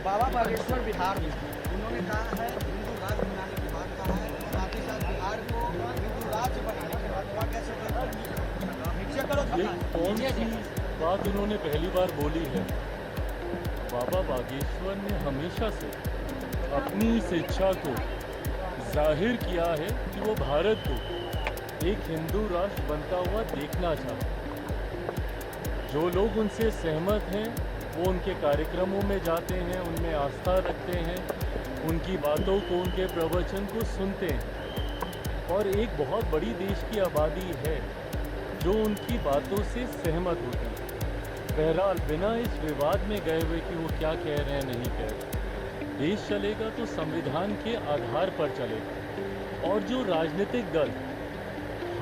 बाबा बागेश्वर बिहार में उन्होंने कहा है हिंदू राज्य बनाने की बात कहा है, साथ ही साथ बिहार को हिंदू राज्य बनाने की बात कैसे ये कौन सी बात उन्होंने पहली बार बोली है? बाबा बागेश्वर ने हमेशा से अपनी इस इच्छा को जाहिर किया है कि वो भारत को एक हिंदू राष्ट्र बनता हुआ देखना चाहते हैं। जो लोग उनसे सहमत हैं वो उनके कार्यक्रमों में जाते हैं, उनमें आस्था रखते हैं, उनकी बातों को, उनके प्रवचन को सुनते हैं। और एक बहुत बड़ी देश की आबादी है जो उनकी बातों से सहमत होती है। बहरहाल बिना इस विवाद में गए हुए कि वो क्या कह रहे हैं नहीं कह रहे, देश चलेगा तो संविधान के आधार पर चलेगा। और जो राजनीतिक दल,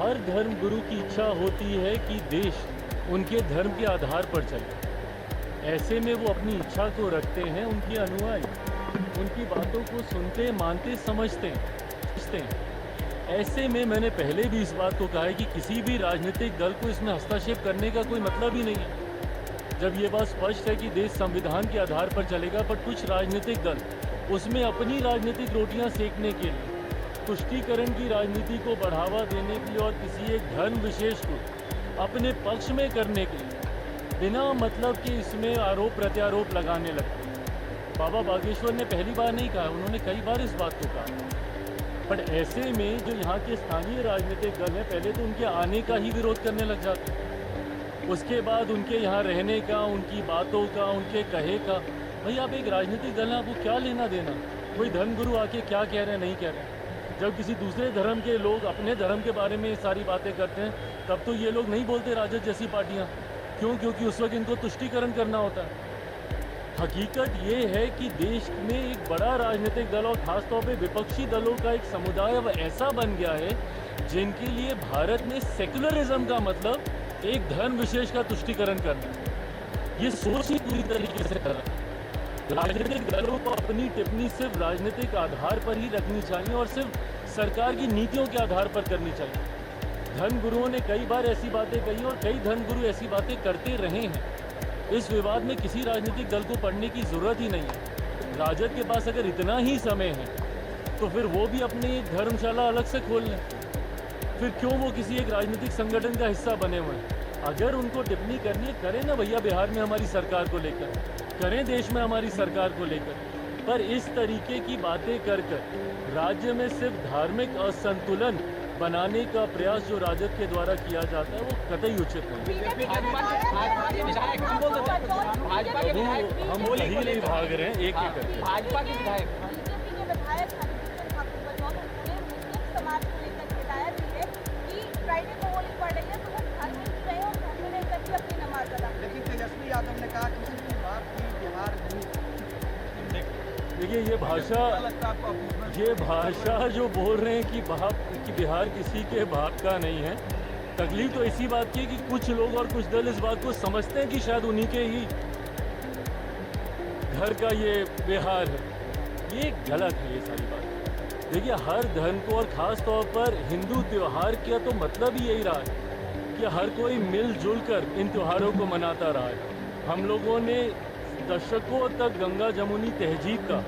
हर धर्म गुरु की इच्छा होती है कि देश उनके धर्म के आधार पर चले। ऐसे में वो अपनी इच्छा को रखते हैं, उनके अनुयायी उनकी बातों को सुनते, मानते, समझते हैं। ऐसे में मैंने पहले भी इस बात को कहा है कि किसी भी राजनीतिक दल को इसमें हस्तक्षेप करने का कोई मतलब ही नहीं है। जब ये बात स्पष्ट है कि देश संविधान के आधार पर चलेगा, पर कुछ राजनीतिक दल उसमें अपनी राजनीतिक रोटियां सेकने के लिए, तुष्टीकरण की राजनीति को बढ़ावा देने के लिए और किसी एक धर्म विशेष को अपने पक्ष में करने के लिए बिना मतलब के इसमें आरोप प्रत्यारोप लगाने लगते हैं। बाबा बागेश्वर ने पहली बार नहीं कहा, उन्होंने कई बार इस बात को कहा। पर ऐसे में जो यहाँ के स्थानीय राजनीतिक दल हैं, पहले तो उनके आने का ही विरोध करने लग जाते हैं। उसके बाद उनके यहाँ रहने का, उनकी बातों का, उनके कहे का। भाई आप एक राजनीतिक दल हैं, आपको क्या लेना देना कोई धर्मगुरु आके क्या कह रहे हैं नहीं कह रहे हैं। जब किसी दूसरे धर्म के लोग अपने धर्म के बारे में सारी बातें करते हैं, तब तो ये लोग नहीं बोलते राजद जैसी पार्टियाँ। क्यों? क्योंकि उस वक्त इनको तुष्टीकरण करना होता है। हकीकत ये है कि देश में एक बड़ा राजनीतिक दल और ख़ासतौर पे विपक्षी दलों का एक समुदाय अब ऐसा बन गया है जिनके लिए भारत में सेकुलरिज्म का मतलब एक धर्म विशेष का तुष्टीकरण करना। ये सोच ही पूरी तरीके से कर रहा है। राजनीतिक दलों को अपनी टिप्पणी सिर्फ राजनीतिक आधार पर ही रखनी चाहिए और सिर्फ सरकार की नीतियों के आधार पर करनी चाहिए। धर्मगुरुओं ने कई बार ऐसी बातें कही और कई धर्मगुरु ऐसी बातें करते रहे हैं। इस विवाद में किसी राजनीतिक दल को पढ़ने की ज़रूरत ही नहीं है। राजद के पास अगर इतना ही समय है तो फिर वो भी अपनी एक धर्मशाला अलग से खोल लें। फिर क्यों वो किसी एक राजनीतिक संगठन का हिस्सा बने हुए हैं? अगर उनको टिप्पणी करनी है, करें ना भैया, बिहार में हमारी सरकार को लेकर, करें देश में हमारी सरकार को लेकर। पर इस तरीके की बातें कर राज्य में सिर्फ धार्मिक असंतुलन बनाने का प्रयास जो राजद के द्वारा किया जाता है वो कतई उचित नहीं है। हम वही नहीं भाग रहे हैं, एक एक करके। भाजपा के विधायक समाज को लेकर बताया भी है कि फ्राइडे को होली पड़ रही है तो वो घर में ही रहे और घर में रहकर भी अपनी नमाज अदा करें। लेकिन तेजस्वी यादव ने कहा किसी की बात की बिहार देखिए ये भाषा जो बोल रहे हैं कि बिहार किसी के बाप का नहीं है। तकलीफ तो इसी बात की कि कुछ लोग और कुछ दल इस बात को समझते हैं कि शायद उन्हीं के ही घर का ये बिहार है। ये गलत है ये सारी बात। देखिए हर धर्म को और ख़ास तौर पर हिंदू त्यौहार का तो मतलब ही यही रहा है कि हर कोई मिलजुल कर इन त्योहारों को मनाता रहा है। हम लोगों ने दशकों तक गंगा जमुनी तहजीब का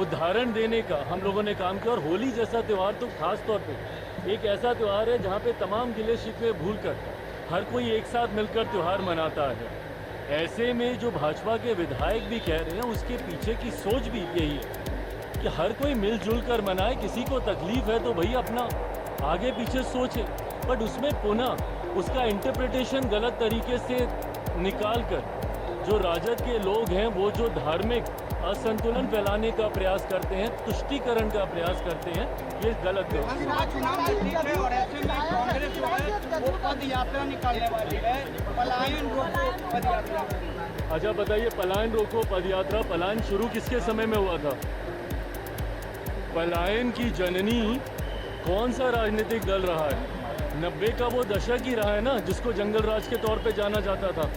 उदाहरण देने का हम लोगों ने काम किया। और होली जैसा त्यौहार तो खास तौर पे एक ऐसा त्यौहार है जहाँ पे तमाम गिले शिकवे भूलकर हर कोई एक साथ मिलकर त्यौहार मनाता है। ऐसे में जो भाजपा के विधायक भी कह रहे हैं उसके पीछे की सोच भी यही है कि हर कोई मिलजुल कर मनाए। किसी को तकलीफ है तो भाई अपना आगे पीछे सोचे, बट उसमें पुनः उसका इंटरप्रिटेशन गलत तरीके से निकाल कर जो राजद के लोग हैं वो जो धार्मिक असंतुलन फैलाने का प्रयास करते हैं, तुष्टीकरण का प्रयास करते हैं, ये गलत है। और ऐसे में कांग्रेस जो है वो पद यात्रा निकालने वाली है, पलायन रोको पद यात्रा। अच्छा बताइए, पलायन रोको पद यात्रा, पलायन शुरू किसके समय में हुआ था? पलायन की जननी कौन सा राजनीतिक दल रहा है? 90 का वो दशक ही रहा है ना जिसको जंगल राज के तौर पे जाना जाता था।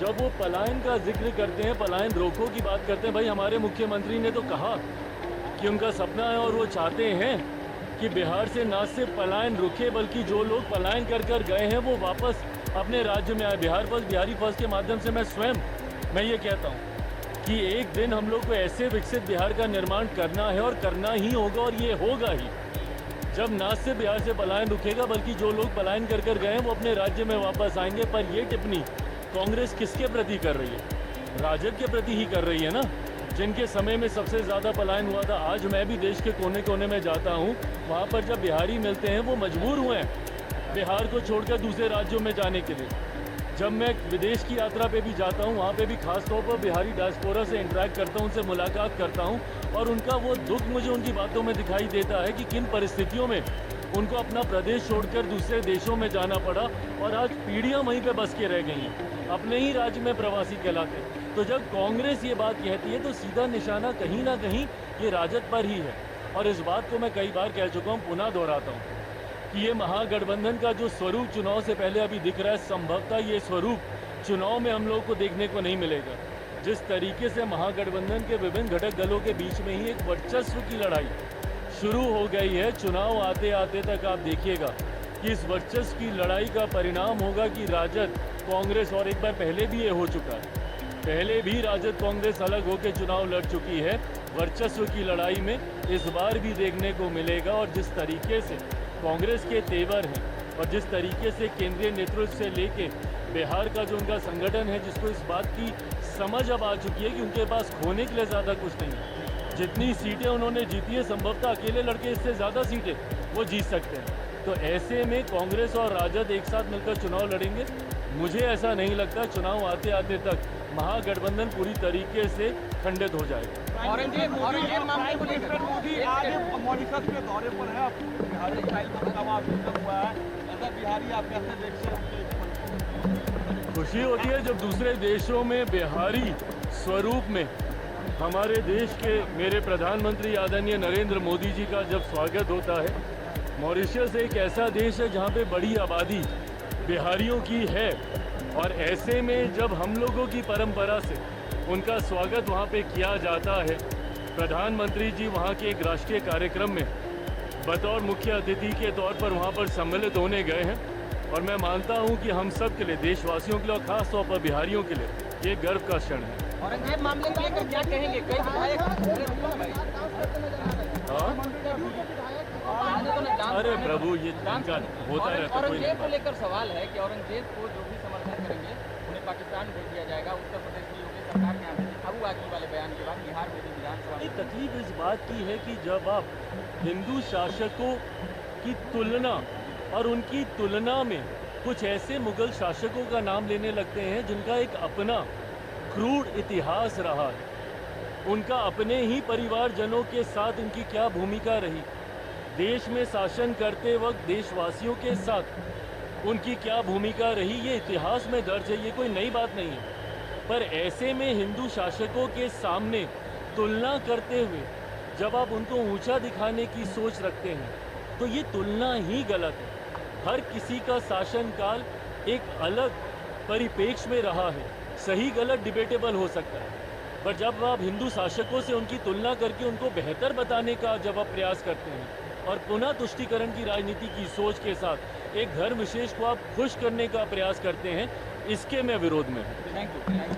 जब वो पलायन का जिक्र करते हैं, पलायन रोको की बात करते हैं, भाई हमारे मुख्यमंत्री ने तो कहा कि उनका सपना है और वो चाहते हैं कि बिहार से ना सिर्फ पलायन रुके बल्कि जो लोग पलायन कर कर गए हैं वो वापस अपने राज्य में आए। बिहार फर्स्ट, बिहारी फर्स्ट के माध्यम से मैं ये कहता हूँ कि एक दिन हम लोग को ऐसे विकसित बिहार का निर्माण करना है और करना ही होगा, और ये होगा ही जब ना सिर्फ बिहार से पलायन रुकेगा बल्कि जो लोग पलायन कर कर गए हैं वो अपने राज्य में वापस आएंगे। पर ये टिप्पणी कांग्रेस किसके प्रति कर रही है? राजद के प्रति ही कर रही है ना, जिनके समय में सबसे ज़्यादा पलायन हुआ था। आज मैं भी देश के कोने कोने में जाता हूँ, वहाँ पर जब बिहारी मिलते हैं वो मजबूर हुए हैं बिहार को छोड़कर दूसरे राज्यों में जाने के लिए। जब मैं विदेश की यात्रा पे भी जाता हूँ, वहाँ पे भी खास तौर पर बिहारी डायस्पोरा से इंटरेक्ट करता हूँ, उनसे मुलाकात करता हूँ, और उनका वो दुख मुझे उनकी बातों में दिखाई देता है कि किन परिस्थितियों में उनको अपना प्रदेश छोड़कर दूसरे देशों में जाना पड़ा, और आज पीढ़ियाँ वहीं पे बस के रह गई हैं, अपने ही राज्य में प्रवासी कहलाते। तो जब कांग्रेस ये बात कहती है तो सीधा निशाना कहीं ना कहीं ये राजद पर ही है। और इस बात को मैं कई बार कह चुका हूँ, पुनः दोहराता हूँ कि ये महागठबंधन का जो स्वरूप चुनाव से पहले अभी दिख रहा है, संभवतः ये स्वरूप चुनाव में हम लोग को देखने को नहीं मिलेगा। जिस तरीके से महागठबंधन के विभिन्न घटक दलों के बीच में ही एक वर्चस्व की लड़ाई शुरू हो गई है, चुनाव आते आते तक आप देखिएगा कि इस वर्चस्व की लड़ाई का परिणाम होगा कि राजद कांग्रेस, और एक बार पहले भी ये हो चुका है, पहले भी राजद कांग्रेस अलग होकर चुनाव लड़ चुकी है, वर्चस्व की लड़ाई में इस बार भी देखने को मिलेगा। और जिस तरीके से कांग्रेस के तेवर हैं और जिस तरीके से केंद्रीय नेतृत्व से लेके बिहार का जो उनका संगठन है, जिसको इस बात की समझ अब आ चुकी है कि उनके पास खोने के लिए ज़्यादा कुछ नहीं है। जितनी सीटें उन्होंने जीती है, संभवतः अकेले लड़के इससे ज़्यादा सीटें वो जीत सकते हैं। तो ऐसे में कांग्रेस और राजद एक साथ मिलकर चुनाव लड़ेंगे। मुझे ऐसा नहीं लगता चुनाव आते आते तक महागठबंधन पूरी तरीके से खंडित हो जाएगा। औरंगजेब मामले को लेकर मोदी आज मॉरिशस के दौरे पर है, बिहारी स्टाइल में तमाम हुआ है, ऐसा बिहारी आप कैसे देखते हैं? खुशी होती है जब दूसरे देशों में बिहारी स्वरूप में हमारे देश के मेरे प्रधानमंत्री आदरणीय नरेंद्र मोदी जी का जब स्वागत होता है। मॉरिशस एक ऐसा देश है जहाँ पे बड़ी आबादी बिहारियों की है, और ऐसे में जब हम लोगों की परंपरा से उनका स्वागत वहाँ पे किया जाता है, प्रधानमंत्री जी वहाँ के एक राष्ट्रीय कार्यक्रम में बतौर मुख्य अतिथि के तौर पर वहाँ पर सम्मिलित होने गए हैं, और मैं मानता हूँ कि हम सब के लिए, देशवासियों के लिए और ख़ास तौर पर बिहारियों के लिए ये गर्व का क्षण है। औरंगजेब मामले को लेकर क्या कहेंगे? कई विधायक अरे प्रभु, ये होता रहता। औरंगजेब को लेकर सवाल है कि औरंगजेब को जो भी समर्थन करेंगे उन्हें पाकिस्तान भेज दिया जाएगा। उत्तर प्रदेश की योगी सरकार के यहाँ अबू आजमी वाले बयान के बाद बिहार में भी विधानसभा में तकलीफ इस बात की है कि जब आप हिंदू शासकों की तुलना और उनकी तुलना में कुछ ऐसे मुगल शासकों का नाम लेने लगते हैं जिनका एक अपना क्रूर इतिहास रहा है, उनका अपने ही परिवारजनों के साथ उनकी क्या भूमिका रही, देश में शासन करते वक्त देशवासियों के साथ उनकी क्या भूमिका रही, ये इतिहास में दर्ज है, ये कोई नई बात नहीं है। पर ऐसे में हिंदू शासकों के सामने तुलना करते हुए जब आप उनको ऊंचा दिखाने की सोच रखते हैं तो ये तुलना ही गलत है। हर किसी का शासनकाल एक अलग परिप्रेक्ष्य में रहा है, सही गलत डिबेटेबल हो सकता है, पर जब आप हिंदू शासकों से उनकी तुलना करके उनको बेहतर बताने का जब आप प्रयास करते हैं और पुनः तुष्टीकरण की राजनीति की सोच के साथ एक धर्म विशेष को आप खुश करने का प्रयास करते हैं, इसके मैं विरोध में हूँ। Thank you.